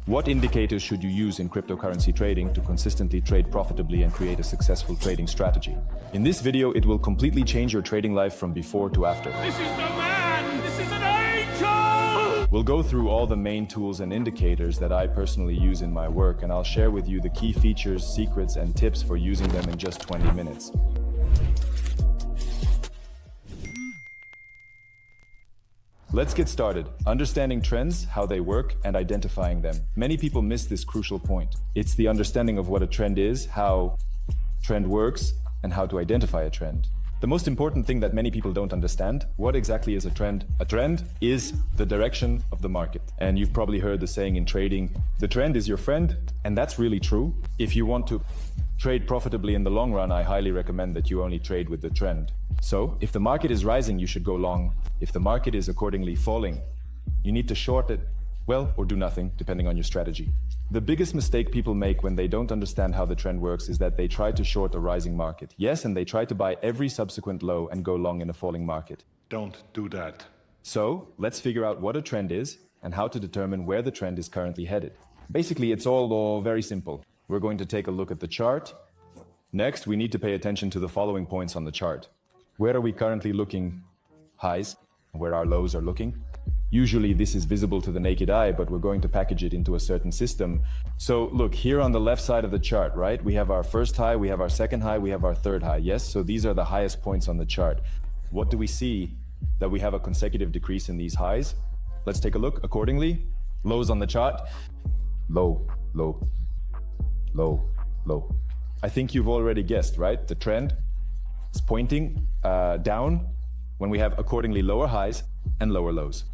What indicators should you use in cryptocurrency trading to consistently trade profitably and create a successful trading strategy? In this video, it will completely change your trading life from before to after. This is the man! This is an angel! We'll go through all the main tools and indicators that I personally use in my work, and I'll share with you the key features, secrets, and tips for using them in just 20 minutes. Let's get started. Understanding trends, how they work, and identifying them. Many people miss this crucial point. It's the understanding of what a trend is, how trend works, and how to identify a trend. The most important thing that many people don't understand, what exactly is a trend? A trend is the direction of the market. And you've probably heard the saying in trading, the trend is your friend, and that's really true. If you want to trade profitably in the long run, I highly recommend that you only trade with the trend. So, if the market is rising, you should go long. If the market is accordingly falling, you need to short it, well, or do nothing, depending on your strategy. The biggest mistake people make when they don't understand how the trend works is that they try to short a rising market. Yes, and they try to buy every subsequent low and go long in a falling market. Don't do that. So, let's figure out what a trend is and how to determine where the trend is currently headed. Basically, it's all very simple. We're going to take a look at the chart. Next, we need to pay attention to the following points on the chart. Where are we currently looking highs? Where our lows are looking? Usually this is visible to the naked eye, but we're going to package it into a certain system. So look, here on the left side of the chart, right? We have our first high, we have our second high, we have our third high. Yes, so these are the highest points on the chart. What do we see? That we have a consecutive decrease in these highs. Let's take a look accordingly. Lows on the chart. Low, low, low, low. I think you've already guessed, right? The trend is pointing down when we have accordingly lower highs and lower lows.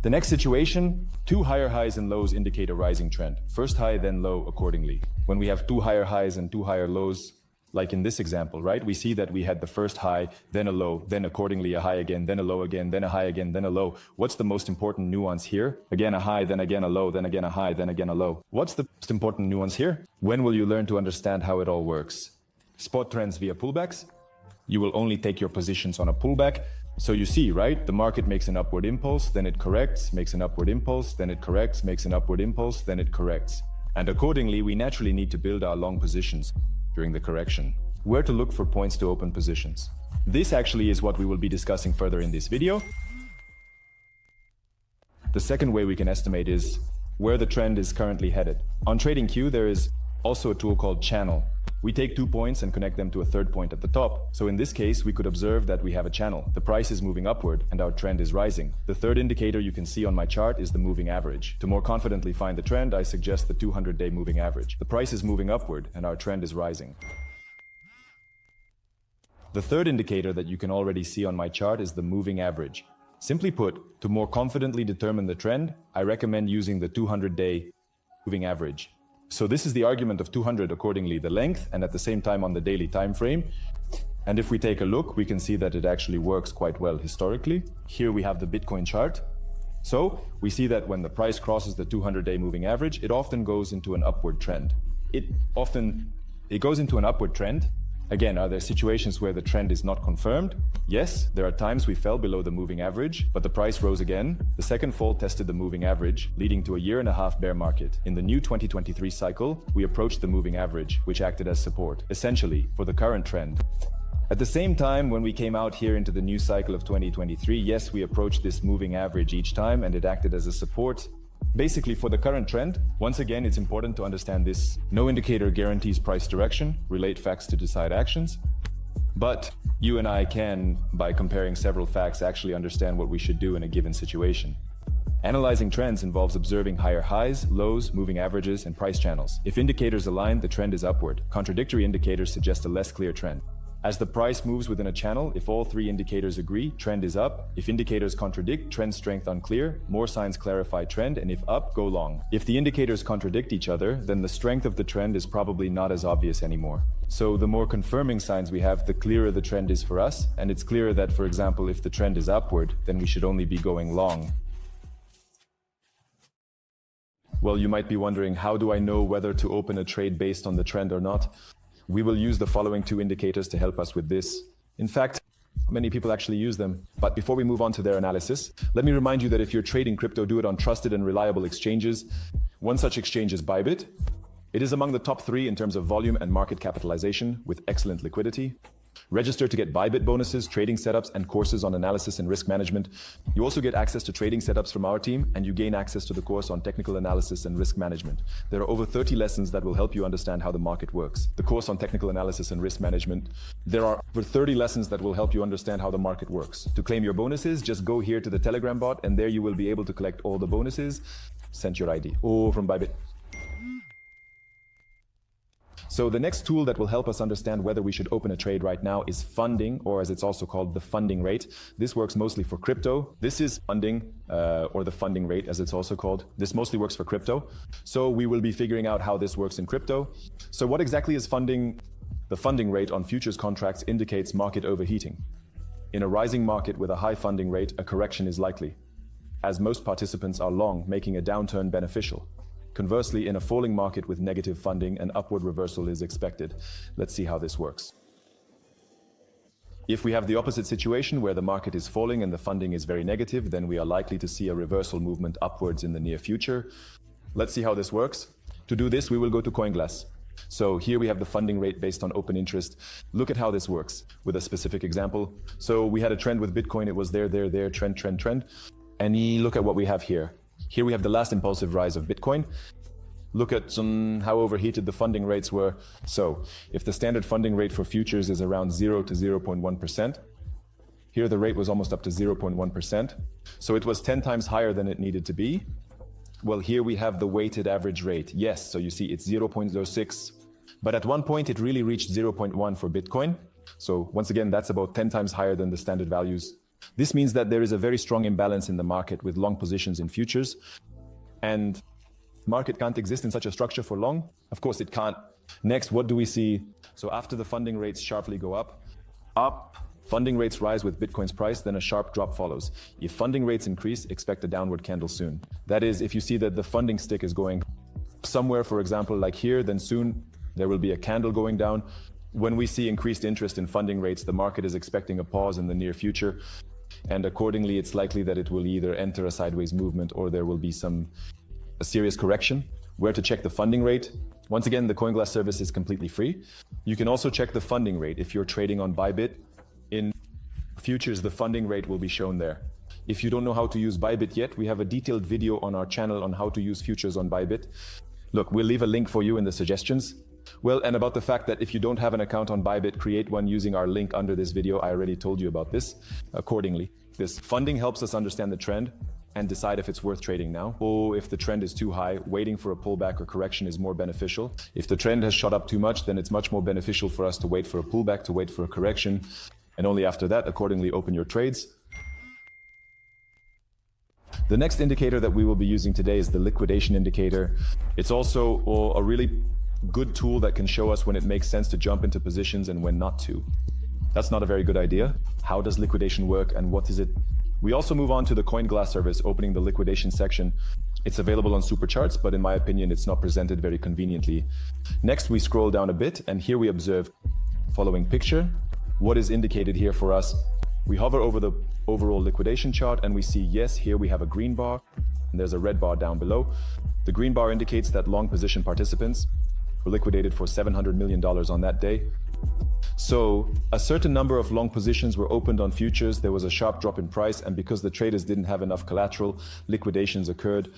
The next situation, two higher highs and lows indicate a rising trend. First high, then low accordingly. When we have two higher highs and two higher lows, like in this example, right? We see that we had the first high, then a low, then accordingly a high again, then a low again, then a high again, then a low. What's the most important nuance here? Again a high, then again a low, then again a high, then again a low. What's the most important nuance here? When will you learn to understand how it all works? Spot trends via pullbacks. You will only take your positions on a pullback. So you see, right? The market makes an upward impulse, then it corrects, makes an upward impulse, then it corrects, makes an upward impulse, then it corrects. And accordingly, we naturally need to build our long positions during the correction. Where to look for points to open positions. This actually is what we will be discussing further in this video. The second way we can estimate is where the trend is currently headed. On TradingQ, there is also a tool called channel. We take 2 points and connect them to a third point at the top. So in this case, we could observe that we have a channel. The price is moving upward and our trend is rising. The third indicator you can see on my chart is the moving average. To more confidently find the trend, I suggest the 200-day moving average. The price is moving upward and our trend is rising. The third indicator that you can already see on my chart is the moving average. Simply put, to more confidently determine the trend, I recommend using the 200-day moving average. So this is the argument of 200 accordingly, the length, and at the same time on the daily time frame. And if we take a look, we can see that it actually works quite well historically. Here we have the Bitcoin chart. So we see that when the price crosses the 200-day moving average, it often goes into an upward trend. It goes into an upward trend. Again, are there situations where the trend is not confirmed? Yes, there are times we fell below the moving average, but the price rose again. The second fall tested the moving average, leading to a 1.5-year bear market. In the new 2023 cycle, we approached the moving average, which acted as support, essentially, for the current trend. At the same time, when we came out here into the new cycle of 2023, yes, we approached this moving average each time, and it acted as a support. Basically, for the current trend, once again, it's important to understand this. No indicator guarantees price direction, relate facts to decide actions. But you and I can, by comparing several facts, actually understand what we should do in a given situation. Analyzing trends involves observing higher highs, lows, moving averages, and price channels. If indicators align, the trend is upward. Contradictory indicators suggest a less clear trend. As the price moves within a channel, if all three indicators agree, trend is up. If indicators contradict, trend strength unclear, more signs clarify trend, and if up, go long. If the indicators contradict each other, then the strength of the trend is probably not as obvious anymore. So the more confirming signs we have, the clearer the trend is for us, and it's clearer that, for example, if the trend is upward, then we should only be going long. Well, you might be wondering, how do I know whether to open a trade based on the trend or not? We will use the following 2 indicators to help us with this. In fact, many people actually use them. But before we move on to their analysis, let me remind you that if you're trading crypto, do it on trusted and reliable exchanges. One such exchange is Bybit. It is among the top 3 in terms of volume and market capitalization with excellent liquidity. Register to get Bybit bonuses, trading setups, and courses on analysis and risk management. You also get access to trading setups from our team, and you gain access to the course on technical analysis and risk management. There are over 30 lessons that will help you understand how the market works. The course on technical analysis and risk management. There are over 30 lessons that will help you understand how the market works. To claim your bonuses, just go here to the Telegram bot, and there you will be able to collect all the bonuses. Send your ID. From Bybit. So the next tool that will help us understand whether we should open a trade right now is funding, or as it's also called, the funding rate. This works mostly for crypto. This is funding, or the funding rate as it's also called. This mostly works for crypto. So we will be figuring out how this works in crypto. So what exactly is funding? The funding rate on futures contracts indicates market overheating. In a rising market with a high funding rate, a correction is likely, as most participants are long, making a downturn beneficial. Conversely, in a falling market with negative funding, an upward reversal is expected. Let's see how this works. If we have the opposite situation where the market is falling and the funding is very negative, then we are likely to see a reversal movement upwards in the near future. Let's see how this works. To do this, we will go to CoinGlass. So here we have the funding rate based on open interest. Look at how this works with a specific example. So we had a trend with Bitcoin. It was there, trend. And look at what we have here. Here we have the last impulsive rise of Bitcoin. Look at how overheated the funding rates were. So if the standard funding rate for futures is around 0 to 0.1%, here the rate was almost up to 0.1%. So it was 10 times higher than it needed to be. Well, here we have the weighted average rate. Yes, so you see it's 0.06. But at one point it really reached 0.1 for Bitcoin. So once again, that's about 10 times higher than the standard values. This means that there is a very strong imbalance in the market with long positions in futures. And market can't exist in such a structure for long. Of course it can't. Next, what do we see? So after the funding rates sharply go up, funding rates rise with Bitcoin's price, then a sharp drop follows. If funding rates increase, expect a downward candle soon. That is, if you see that the funding stick is going somewhere, for example, like here, then soon there will be a candle going down. When we see increased interest in funding rates, the market is expecting a pause in the near future. And accordingly, it's likely that it will either enter a sideways movement or there will be a serious correction. Where to check the funding rate? Once again, the CoinGlass service is completely free. You can also check the funding rate. If you're trading on Bybit, in futures, the funding rate will be shown there. If you don't know how to use Bybit yet, we have a detailed video on our channel on how to use futures on Bybit. Look, we'll leave a link for you in the suggestions. Well, and about the fact that if you don't have an account on Bybit, create one using our link under this video. I already told you about this. Accordingly, this funding helps us understand the trend and decide if it's worth trading now. Or if the trend is too high, waiting for a pullback or correction is more beneficial. If the trend has shot up too much, then it's much more beneficial for us to wait for a pullback, to wait for a correction. And only after that, accordingly, open your trades. The next indicator that we will be using today is the liquidation indicator. It's also a really good tool that can show us when it makes sense to jump into positions and when not to. That's not a very good idea. How does liquidation work and what is it? We also move on to the CoinGlass service, opening the liquidation section. It's available on Supercharts, but in my opinion, it's not presented very conveniently. Next, we scroll down a bit and here we observe following picture. What is indicated here for us? We hover over the overall liquidation chart and we see, yes, here we have a green bar and there's a red bar down below. The green bar indicates that long position participants were liquidated for $700 million on that day. So a certain number of long positions were opened on futures. There was a sharp drop in price, and because the traders didn't have enough collateral, liquidations occurred.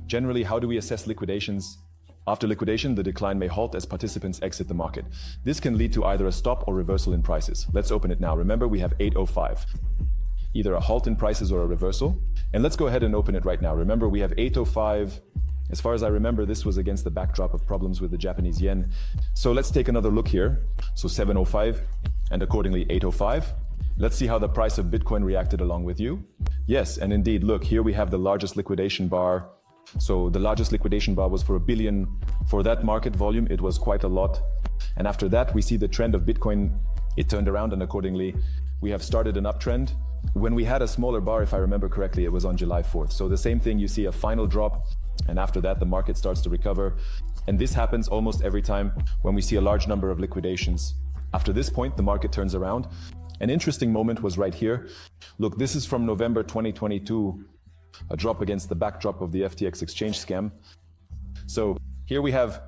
Generally, how do we assess liquidations? After liquidation, the decline may halt as participants exit the market. This can lead to either a stop or reversal in prices. Let's open it now. Remember, we have 805. Either a halt in prices or a reversal. And let's go ahead and open it right now. Remember, we have 805. As far as I remember, this was against the backdrop of problems with the Japanese yen. So let's take another look here. So 705 and accordingly 805. Let's see how the price of Bitcoin reacted along with you. Yes, and indeed, look, here we have the largest liquidation bar. So the largest liquidation bar was for $1 billion. For that market volume, it was quite a lot. And after that, we see the trend of Bitcoin. It turned around and accordingly, we have started an uptrend. When we had a smaller bar, if I remember correctly, it was on July 4th. So the same thing, you see a final drop. And after that, the market starts to recover. And this happens almost every time when we see a large number of liquidations. After this point, the market turns around. An interesting moment was right here. Look, this is from November 2022, a drop against the backdrop of the FTX exchange scam. So here we have,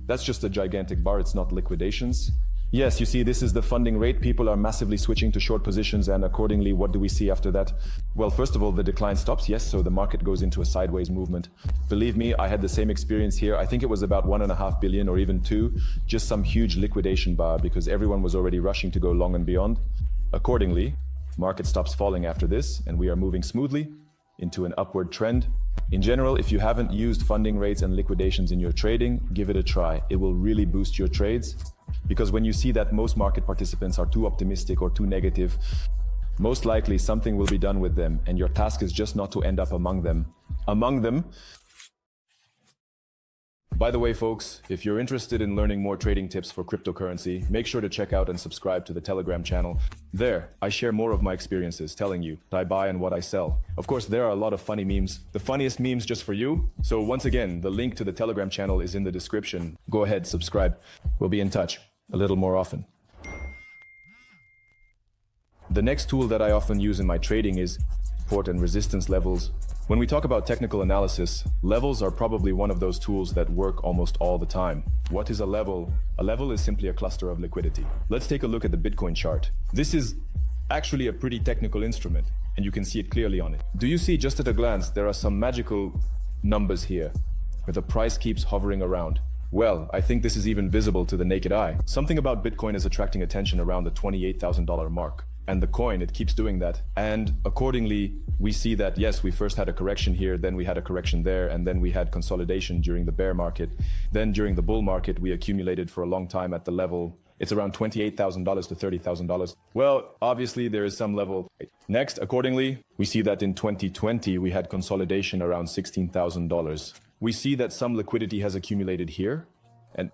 that's just a gigantic bar, it's not liquidations. Yes, you see, this is the funding rate. People are massively switching to short positions, and accordingly, what do we see after that? Well, first of all, the decline stops, yes, so the market goes into a sideways movement. Believe me, I had the same experience here. I think it was about 1.5 billion or even 2, just some huge liquidation bar because everyone was already rushing to go long and beyond. Accordingly, market stops falling after this, and we are moving smoothly into an upward trend. In general, if you haven't used funding rates and liquidations in your trading, give it a try. It will really boost your trades. Because when you see that most market participants are too optimistic or too negative, most likely something will be done with them, and your task is just not to end up among them. By the way, folks, if you're interested in learning more trading tips for cryptocurrency, make sure to check out and subscribe to the Telegram channel. There, I share more of my experiences telling you what I buy and what I sell. Of course, there are a lot of funny memes, the funniest memes just for you. So once again, the link to the Telegram channel is in the description. Go ahead, subscribe. We'll be in touch a little more often. The next tool that I often use in my trading is support and resistance levels. When we talk about technical analysis, levels are probably one of those tools that work almost all the time. What is a level? A level is simply a cluster of liquidity. Let's take a look at the Bitcoin chart. This is actually a pretty technical instrument, and you can see it clearly on it. Do you see just at a glance, there are some magical numbers here, where the price keeps hovering around? Well, I think this is even visible to the naked eye. Something about Bitcoin is attracting attention around the $28,000 mark. And the coin, it keeps doing that. And accordingly, we see that, yes, we first had a correction here, then we had a correction there, and then we had consolidation during the bear market. Then during the bull market, we accumulated for a long time at the level. It's around $28,000 to $30,000. Well, obviously, there is some level. Next, accordingly, we see that in 2020, we had consolidation around $16,000. We see that some liquidity has accumulated here. And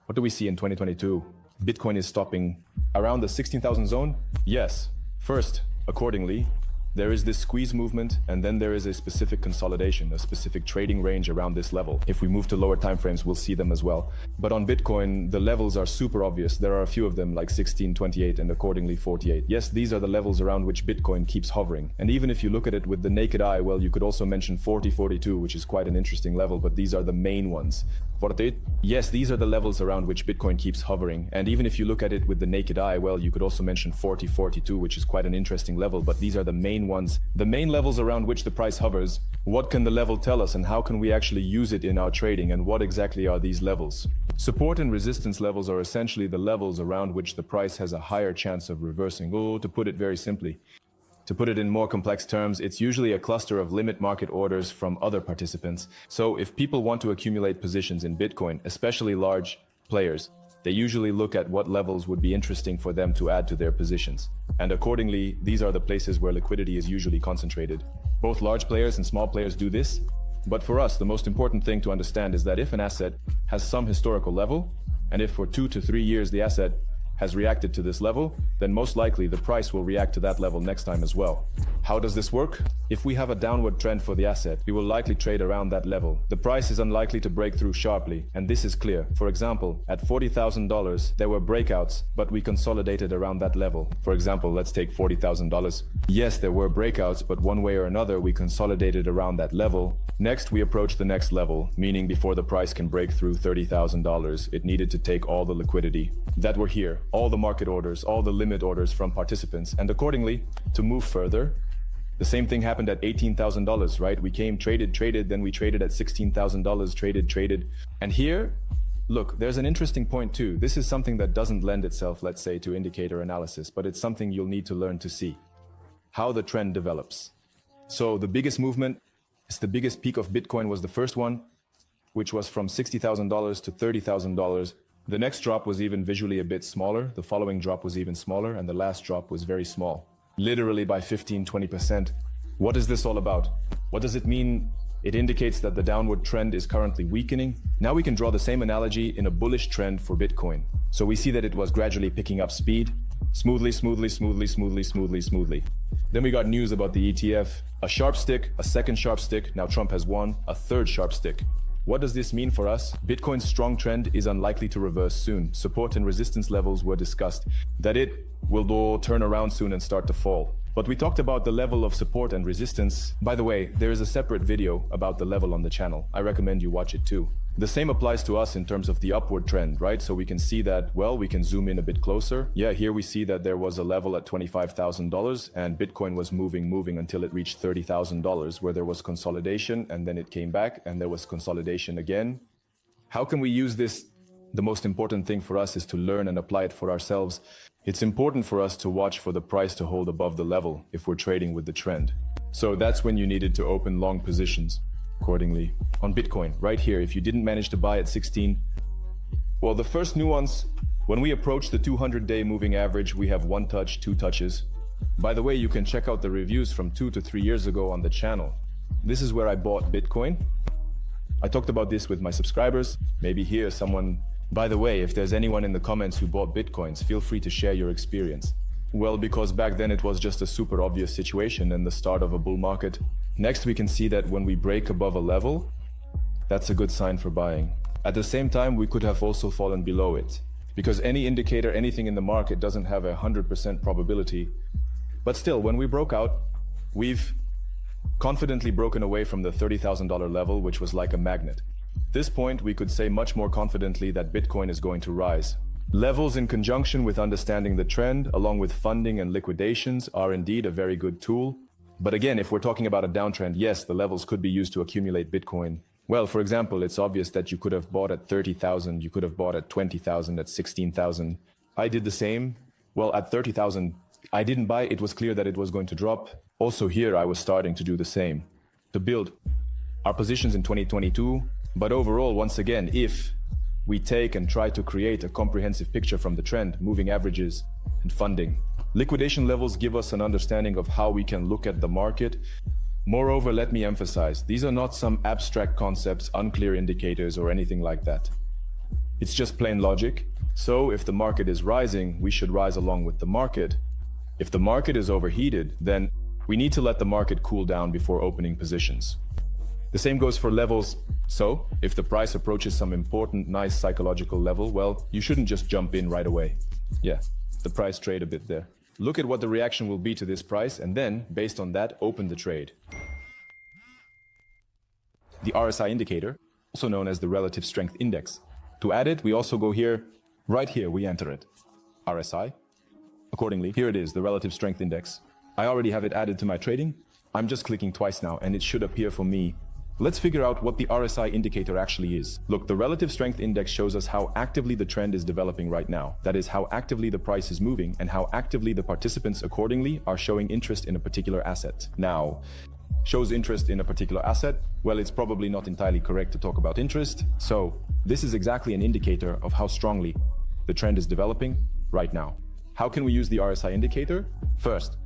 what do we see in 2022? Bitcoin is stopping around the 16,000 zone? Yes. First, accordingly, there is this squeeze movement, and then there is a specific consolidation, a specific trading range around this level. If we move to lower timeframes, we'll see them as well. But on Bitcoin, the levels are super obvious. There are a few of them, like 16, 28, and accordingly 48. Yes, these are the levels around which Bitcoin keeps hovering. And even if you look at it with the naked eye, well, you could also mention 40, 42, which is quite an interesting level, but these are the main ones. 48? Yes, these are the levels around which Bitcoin keeps hovering. And even if you look at it with the naked eye, well, you could also mention 40, 42, which is quite an interesting level, but these are the main ones, the main levels around which the price hovers. What can the level tell us, and how can we actually use it in our trading, and what exactly are these levels? Support and resistance levels are essentially the levels around which the price has a higher chance of reversing. Oh, to put it very simply. To put it in more complex terms, it's usually a cluster of limit market orders from other participants. So if people want to accumulate positions in Bitcoin, especially large players, they usually look at what levels would be interesting for them to add to their positions. And accordingly, these are the places where liquidity is usually concentrated. Both large players and small players do this. But for us, the most important thing to understand is that if an asset has some historical level, and if for 2 to 3 years the asset has reacted to this level, then most likely the price will react to that level next time as well. How does this work? If we have a downward trend for the asset, we will likely trade around that level. The price is unlikely to break through sharply, and this is clear. For example, at $40,000, there were breakouts, but we consolidated around that level. For example, let's take $40,000. Yes, there were breakouts, but one way or another, we consolidated around that level. Next, we approach the next level, meaning before the price can break through $30,000, it needed to take all the liquidity that were here, all the market orders, all the limit orders from participants, and accordingly, to move further, the same thing happened at $18,000, right? We came, traded, then we traded at $16,000, traded. And here, look, there's an interesting point too. This is something that doesn't lend itself, let's say, to indicator analysis, but it's something you'll need to learn to see. How the trend develops. So the biggest movement, the biggest peak of Bitcoin was the first one, which was from $60,000 to $30,000. The next drop was even visually a bit smaller, the following drop was even smaller, and the last drop was very small. Literally by 15–20%. What is this all about? What does it mean? It indicates that the downward trend is currently weakening. Now we can draw the same analogy in a bullish trend for Bitcoin. So we see that it was gradually picking up speed, smoothly. Then we got news about the ETF, a sharp stick, a second sharp stick, now Trump has won, a third sharp stick. What does this mean for us? Bitcoin's strong trend is unlikely to reverse soon. Support and resistance levels were discussed, that it will turn around soon and start to fall. But we talked about the level of support and resistance. By the way, there is a separate video about the level on the channel. I recommend you watch it too. The same applies to us in terms of the upward trend, right? So we can see that, well, we can zoom in a bit closer. Yeah, here we see that there was a level at $25,000 and Bitcoin was moving until it reached $30,000 where there was consolidation and then it came back and there was consolidation again. How can we use this? The most important thing for us is to learn and apply it for ourselves. It's important for us to watch for the price to hold above the level if we're trading with the trend. So that's when you needed to open long positions accordingly. On Bitcoin, right here, if you didn't manage to buy at 16, well, the first nuance, when we approach the 200-day moving average, we have one touch, two touches. By the way, you can check out the reviews from 2 to 3 years ago on the channel. This is where I bought Bitcoin. I talked about this with my subscribers. Maybe here someone... By the way, if there's anyone in the comments who bought Bitcoins, feel free to share your experience. Well, because back then it was just a super obvious situation and the start of a bull market. Next, we can see that when we break above a level, that's a good sign for buying. At the same time, we could have also fallen below it, because any indicator, anything in the market doesn't have 100% probability. But still, when we broke out, we've confidently broken away from the $30,000 level, which was like a magnet. At this point, we could say much more confidently that Bitcoin is going to rise. Levels in conjunction with understanding the trend, along with funding and liquidations, are indeed a very good tool. But again, if we're talking about a downtrend, yes, the levels could be used to accumulate Bitcoin. Well, for example, it's obvious that you could have bought at 30,000, you could have bought at 20,000, at 16,000. I did the same. Well, at 30,000, I didn't buy. It was clear that it was going to drop. Also here, I was starting to do the same, to build our positions in 2022. But overall, once again, if we take and try to create a comprehensive picture from the trend, moving averages, and funding, liquidation levels give us an understanding of how we can look at the market. Moreover, let me emphasize, these are not some abstract concepts, unclear indicators, or anything like that. It's just plain logic. So if the market is rising, we should rise along with the market. If the market is overheated, then we need to let the market cool down before opening positions. The same goes for levels. So if the price approaches some important, nice psychological level, well, you shouldn't just jump in right away. Yeah, the price trade a bit there. Look at what the reaction will be to this price, and then, based on that, open the trade. The RSI indicator, also known as the Relative Strength Index. To add it, we also go here, right here, we enter it. RSI. Accordingly, here it is, the Relative Strength Index. I already have it added to my trading. I'm just clicking twice now, and it should appear for me. Let's figure out what the RSI indicator actually is. Look, the Relative Strength Index shows us how actively the trend is developing right now. That is, how actively the price is moving and how actively the participants accordingly are showing interest in a particular asset. Now, shows interest in a particular asset? Well, it's probably not entirely correct to talk about interest. So, this is exactly an indicator of how strongly the trend is developing right now. How can we use the RSI indicator? First,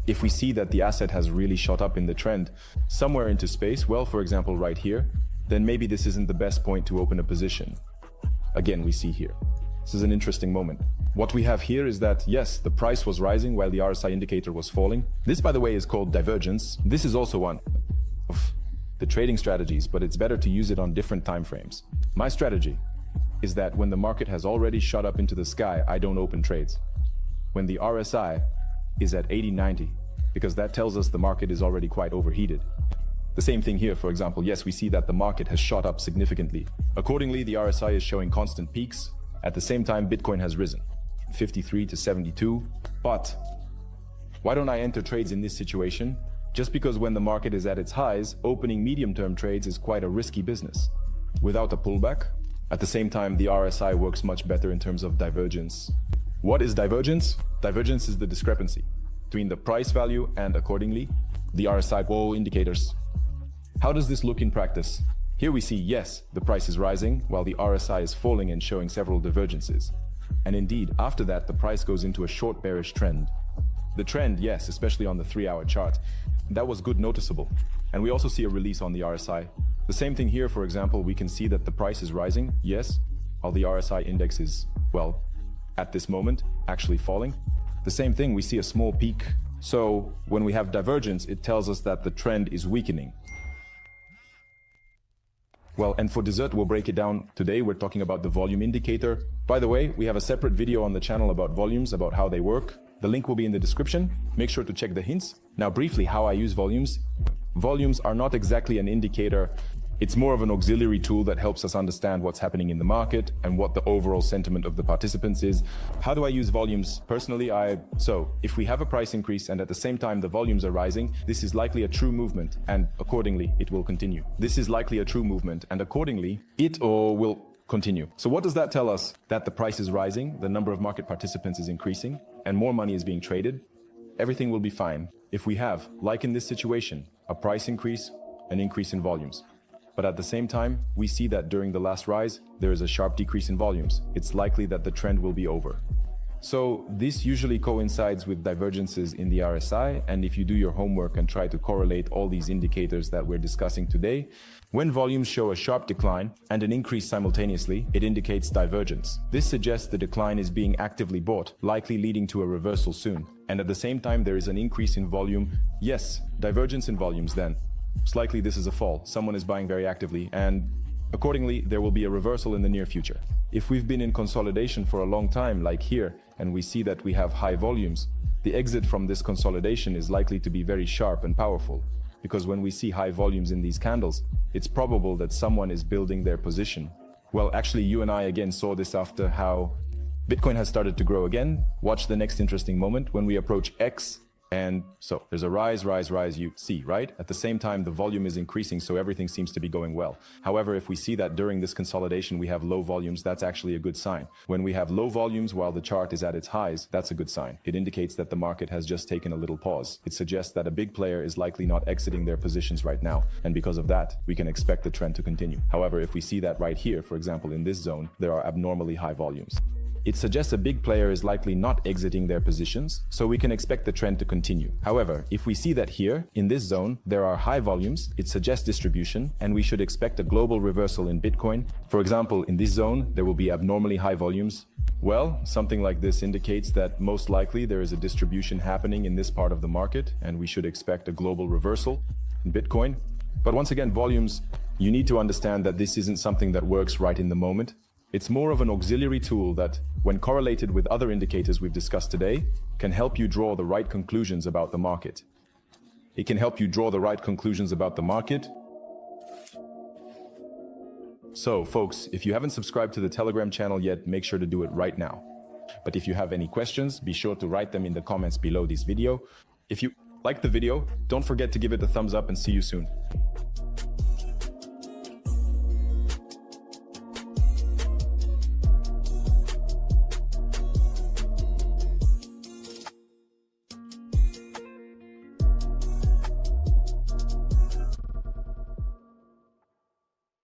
if we see that the asset has really shot up in the trend somewhere into space, well, for example, right here, then maybe this isn't the best point to open a position. Again, we see here. This is an interesting moment. What we have here is that, yes, the price was rising while the RSI indicator was falling. This, by the way, is called divergence. This is also one of the trading strategies, but it's better to use it on different time frames. My strategy is that when the market has already shot up into the sky, I don't open trades. When the RSI is at 80, 90, because that tells us the market is already quite overheated. The same thing here, for example, yes, we see that the market has shot up significantly. Accordingly, the RSI is showing constant peaks. At the same time, Bitcoin has risen from 53 to 72. But why don't I enter trades in this situation? Just because when the market is at its highs, opening medium-term trades is quite a risky business. Without a pullback, at the same time, the RSI works much better in terms of divergence. What is divergence? Divergence is the discrepancy between the price value and, accordingly, the RSI indicators. How does this look in practice? Here we see, yes, the price is rising while the RSI is falling and showing several divergences. And indeed, after that, the price goes into a short bearish trend. The trend, yes, especially on the 3-hour chart, that was good noticeable. And we also see a release on the RSI. The same thing here, for example, we can see that the price is rising, yes, while the RSI index is, well, at this moment, actually falling. The same thing, we see a small peak. So when we have divergence, it tells us that the trend is weakening. Well, and for dessert, we'll break it down. Today, we're talking about the volume indicator. By the way, we have a separate video on the channel about volumes, about how they work. The link will be in the description. Make sure to check the hints. Now, briefly, how I use volumes. Volumes are not exactly an indicator. It's more of an auxiliary tool that helps us understand what's happening in the market and what the overall sentiment of the participants is. How do I use volumes? Personally, so if we have a price increase and at the same time the volumes are rising, this is likely a true movement, and accordingly it will continue. This is likely a true movement, and accordingly it will continue. So what does that tell us? That the price is rising, the number of market participants is increasing, and more money is being traded. Everything will be fine. If we have, like in this situation, a price increase, an increase in volumes. But at the same time, we see that during the last rise, there is a sharp decrease in volumes. It's likely that the trend will be over. So this usually coincides with divergences in the RSI, and if you do your homework and try to correlate all these indicators that we're discussing today, when volumes show a sharp decline and an increase simultaneously, it indicates divergence. This suggests the decline is being actively bought, likely leading to a reversal soon. And at the same time, there is an increase in volume. Yes, divergence in volumes then. Most likely this is a fall. Someone is buying very actively, and accordingly, there will be a reversal in the near future. If we've been in consolidation for a long time, like here, and we see that we have high volumes, the exit from this consolidation is likely to be very sharp and powerful. Because when we see high volumes in these candles, it's probable that someone is building their position. Well, actually, you and I again saw this after how Bitcoin has started to grow again. Watch the next interesting moment when we approach X. And so there's a rise, you see, right? At the same time, the volume is increasing, so everything seems to be going well. However, if we see that during this consolidation we have low volumes, that's actually a good sign. When we have low volumes while the chart is at its highs, that's a good sign. It indicates that the market has just taken a little pause. It suggests that a big player is likely not exiting their positions right now, and because of that, we can expect the trend to continue. However, if we see that right here, for example, in this zone, there are abnormally high volumes. It suggests a big player is likely not exiting their positions, so we can expect the trend to continue. However, if we see that here, in this zone, there are high volumes, it suggests distribution, and we should expect a global reversal in Bitcoin. For example, in this zone, there will be abnormally high volumes. Well, something like this indicates that most likely there is a distribution happening in this part of the market, and we should expect a global reversal in Bitcoin. But once again, volumes, you need to understand that this isn't something that works right in the moment. It's more of an auxiliary tool that, when correlated with other indicators we've discussed today, can help you draw the right conclusions about the market. It can help you draw the right conclusions about the market. So, folks, if you haven't subscribed to the Telegram channel yet, make sure to do it right now. But if you have any questions, be sure to write them in the comments below this video. If you like the video, don't forget to give it a thumbs up and see you soon.